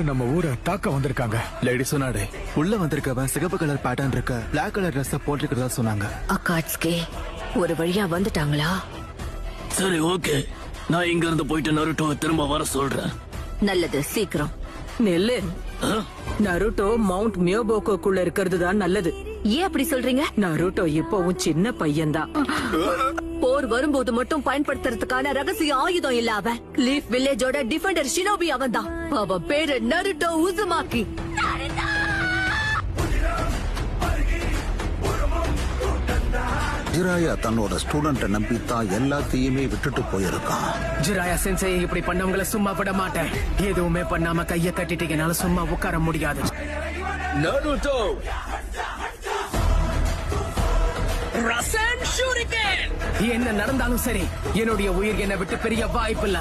நம்ம ஊரை தாக்க வந்திருக்காங்க. லேடி சொன்னாடே உள்ள வந்திருக்கவன் சிகப்பு கலர் பேட்டர்ன் இருக்க பிளாக் கலர் ட்ரெஸ் போட்டிருக்கிறதா சொன்னாங்க. அக்காட்ஸ்கே ஒரு வழியா வந்துட்டாங்களா? சரி, ஓகே. நான் இங்க இருந்து போயிட்டு நருட்டோவை திரும்ப வர சொல்றேன். நல்லது, சீக்கிரம். நெல்லு, நருட்டோ மவுண்ட் மியோபோக்கோக்குள்ள இருக்கிறது தான் நல்லது. ஏன் அப்படி சொல்றீங்க? நருட்டோ இப்பவும் சின்ன பையன்தான். போர் வரும்போது மட்டும் பயன்படுத்துறதுக்கான ரகசிய ஆயுதம் இல்ல அவன். லீஃப் வில்லேஜோட டிஃபெண்டர் ஷினோபி அவன் தான். அவன் பேரு நருட்டோ உசுமாக்கி. ஜிராயா தன்னோட ஸ்டூடெண்ட நம்பித்தான் எல்லாத்தையுமே விட்டுட்டு போயிருக்கான். ஜிராயா சென்சை இப்படி பண்ணவங்கள சும்மா விட மாட்டேன். எதுவுமே பண்ணாம கைய கட்டிட்டீங்கனால சும்மா உட்கார முடியாது. நருட்டோ என்ன நடந்தாலும் சரி, என்னுடைய உயிர் என்னை விட்டு பெரிய வாய்ப்பில்லை.